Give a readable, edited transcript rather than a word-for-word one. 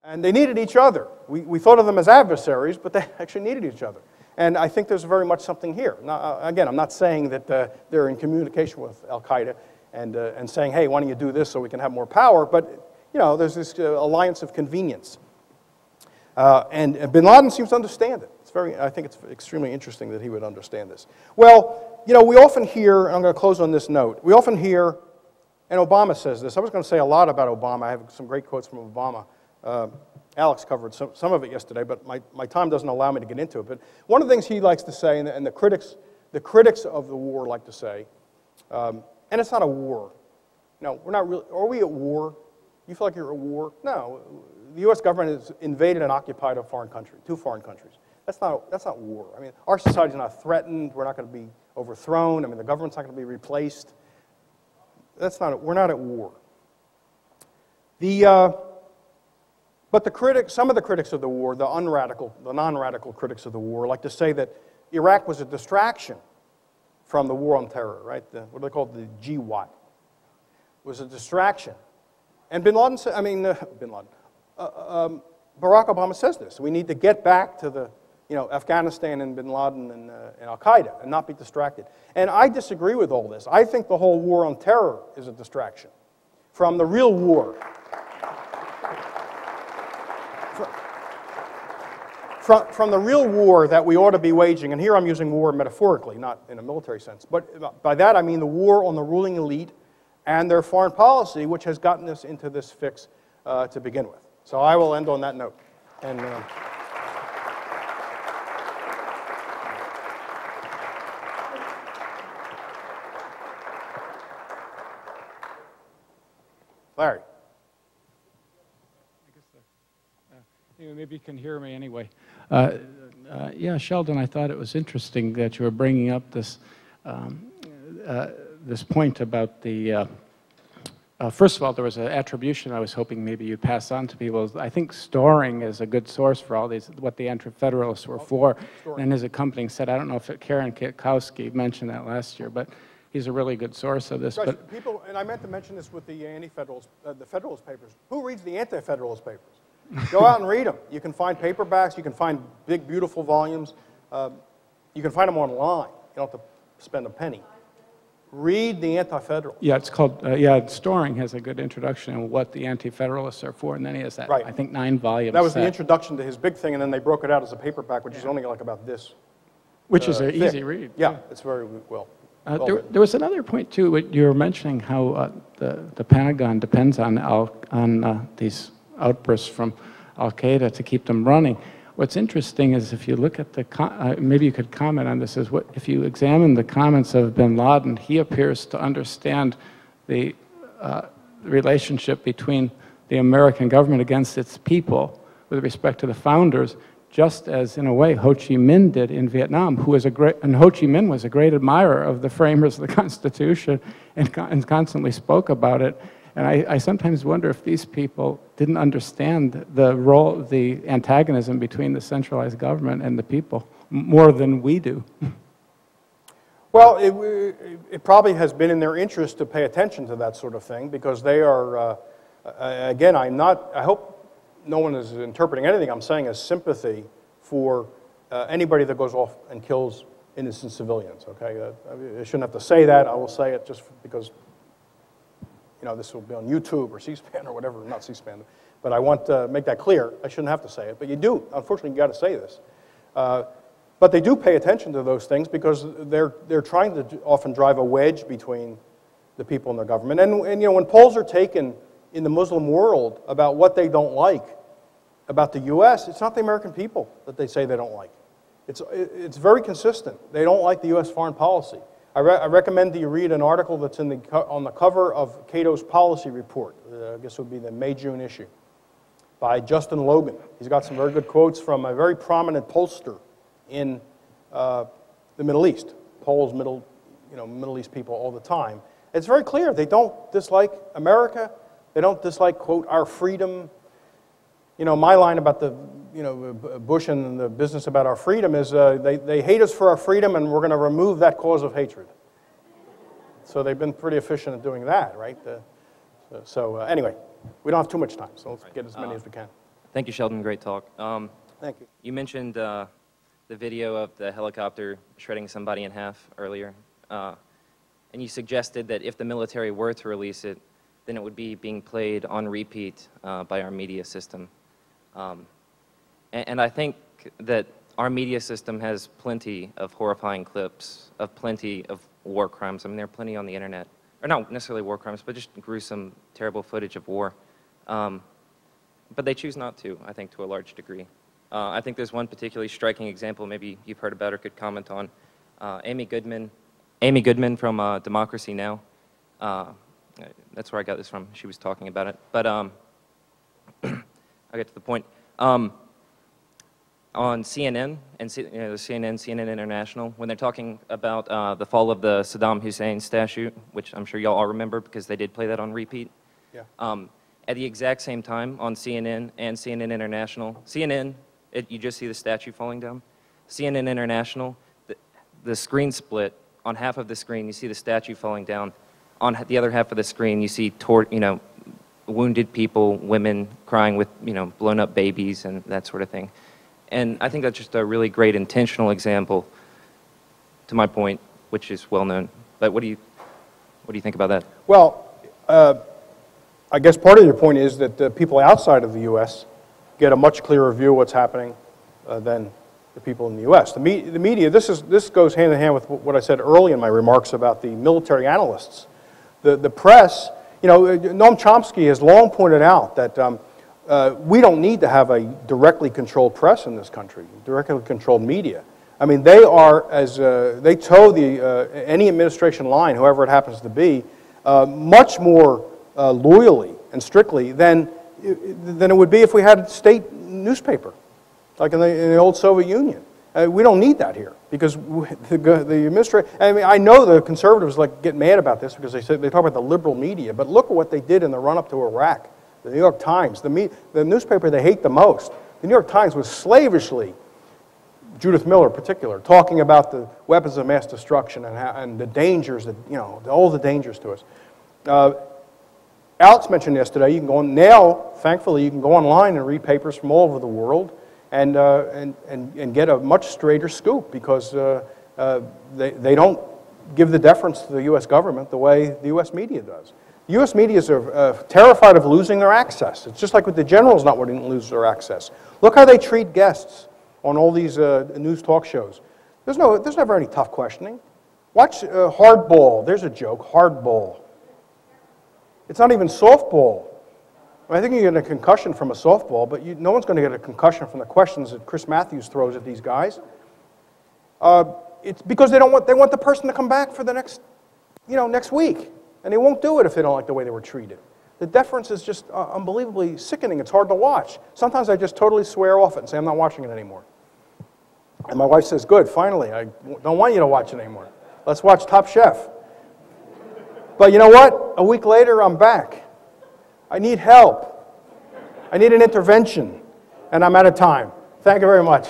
And they needed each other. We thought of them as adversaries, but they actually needed each other. And I think there's very much something here. Now, again, I'm not saying that they're in communication with Al-Qaeda and saying, hey, why don't you do this so we can have more power? But, you know, there's this alliance of convenience. And bin Laden seems to understand it. I think it's extremely interesting that he would understand this. Well, you know, we often hear, and I'm going to close on this note, we often hear, and Obama says this. I was going to say a lot about Obama. I have some great quotes from Obama. Alex covered some of it yesterday, but my time doesn't allow me to get into it. But one of the things he likes to say, and the critics of the war like to say, and it's not a war. No, we're not really. Are we at war? You feel like you're at war? No. The U.S. government has invaded and occupied a foreign country, 2 foreign countries. That's not war. I mean, our society's not threatened. We're not going to be overthrown. I mean, the government's not going to be replaced. We're not at war. But some of the critics of the war, the non-radical critics of the war, like to say that Iraq was a distraction from the war on terror, right? What do they call it? The GWAT. It was a distraction. And Barack Obama says this. We need to get back to Afghanistan and bin Laden and Al-Qaeda and not be distracted. And I disagree with all this. I think the whole war on terror is a distraction from the real war. From the real war that we ought to be waging, and here I'm using war metaphorically, not in a military sense, but by that I mean the war on the ruling elite and their foreign policy, which has gotten us into this fix to begin with. So I will end on that note. And Larry. Maybe you can hear me anyway. Yeah, Sheldon, I thought it was interesting that you were bringing up this this point about the. First of all, there was an attribution I was hoping maybe you'd pass on to people. I think Storing is a good source for all these, what the anti-federalists were for. And his accompanying said, I don't know if Karen Kitkowski mentioned that last year, but he's a really good source of this. Right, but people, and I meant to mention this with the anti-federalist, the Federalist Papers. Who reads the anti-federalist papers? Go out and read them. You can find paperbacks. You can find big, beautiful volumes. You can find them online. You don't have to spend a penny. Read the Anti-Federalists. Yeah, it's called, Storing has a good introduction on what the Anti-Federalists are for, and then he has that, right. I think, 9 volumes. That was the introduction to his big thing, and then they broke it out as a paperback, which is only like about this. Which is an easy read. Yeah, it's very well. There was another point, too, you were mentioning how the Pentagon depends on these outbursts from Al-Qaeda to keep them running. What's interesting is if you look at maybe you could comment on this, if you examine the comments of bin Laden, he appears to understand the relationship between the American government against its people with respect to the founders, just as, in a way, Ho Chi Minh did in Vietnam, and Ho Chi Minh was a great admirer of the framers of the Constitution and constantly spoke about it. And I sometimes wonder if these people didn't understand the role, the antagonism between the centralized government and the people more than we do. Well, it probably has been in their interest to pay attention to that sort of thing because they are, again, I hope no one is interpreting anything I'm saying as sympathy for anybody that goes off and kills innocent civilians, okay? I shouldn't have to say that. I will say it just because this will be on YouTube or C-SPAN or whatever, not C-SPAN, but I want to make that clear. I shouldn't have to say it, but you do. Unfortunately, you got to say this. But they do pay attention to those things because they're trying to often drive a wedge between the people and their government. And when polls are taken in the Muslim world about what they don't like about the U.S., it's not the American people that they say they don't like. It's very consistent. They don't like the U.S. foreign policy. I recommend that you read an article that's on the cover of Cato's policy report. I guess it would be the May-June issue, by Justin Logan. He's got some very good quotes from a very prominent pollster in the Middle East. Polls Middle East people all the time. It's very clear they don't dislike America. They don't dislike, quote, our freedom. My line about the Bush and the business about our freedom is they hate us for our freedom, and we're going to remove that cause of hatred. So they've been pretty efficient at doing that, right? Anyway, we don't have too much time, so let's get as many as we can. Thank you, Sheldon. Great talk. Thank you. You mentioned the video of the helicopter shredding somebody in half earlier, and you suggested that if the military were to release it, then it would be being played on repeat by our media system. And I think that our media system has plenty of horrifying clips of plenty of war crimes. I mean, there are plenty on the internet. Or not necessarily war crimes, but just gruesome, terrible footage of war. But they choose not to, I think, to a large degree. I think there's one particularly striking example maybe you've heard about or could comment on. Amy Goodman from Democracy Now! That's where I got this from. She was talking about it. But I'll get to the point. On CNN, and CNN International, when they're talking about the fall of the Saddam Hussein statue, which I'm sure y'all all remember because they did play that on repeat. Yeah. At the exact same time on CNN and CNN International, CNN, you just see the statue falling down. CNN International, the screen split. On half of the screen, you see the statue falling down. On the other half of the screen, you see wounded people, women crying with blown up babies and that sort of thing. And I think that's just a really great intentional example, to my point, which is well known. But what do you think about that? Well, I guess part of your point is that the people outside of the U.S. get a much clearer view of what's happening than the people in the U.S. The media, this goes hand in hand with what I said early in my remarks about the military analysts. The press, Noam Chomsky has long pointed out that we don't need to have a directly controlled press in this country, directly controlled media. I mean, they are, they toe any administration line, whoever it happens to be, much more loyally and strictly than it would be if we had a state newspaper, like in the old Soviet Union. We don't need that here because the administration. I mean, I know the conservatives get mad about this because they talk about the liberal media, but look at what they did in the run-up to Iraq. The New York Times, the newspaper they hate the most, the New York Times was slavishly, Judith Miller in particular, talking about the weapons of mass destruction and the dangers that, all the dangers to us. Alex mentioned yesterday, you can go on, now, thankfully, you can go online and read papers from all over the world and get a much straighter scoop because they don't give the deference to the U.S. government the way the U.S. media does. U.S. media are terrified of losing their access. It's just like with the generals not wanting to lose their access. Look how they treat guests on all these news talk shows. There's never any tough questioning. Watch hardball. There's a joke, hardball. It's not even softball. I think you get a concussion from a softball, but no one's going to get a concussion from the questions that Chris Matthews throws at these guys. It's because they want the person to come back for the next week. And they won't do it if they don't like the way they were treated. The deference is just unbelievably sickening. It's hard to watch. Sometimes I just totally swear off it and say, I'm not watching it anymore. And my wife says, good, finally, I don't want you to watch it anymore. Let's watch Top Chef. But you know what? A week later, I'm back. I need help. I need an intervention. And I'm out of time. Thank you very much.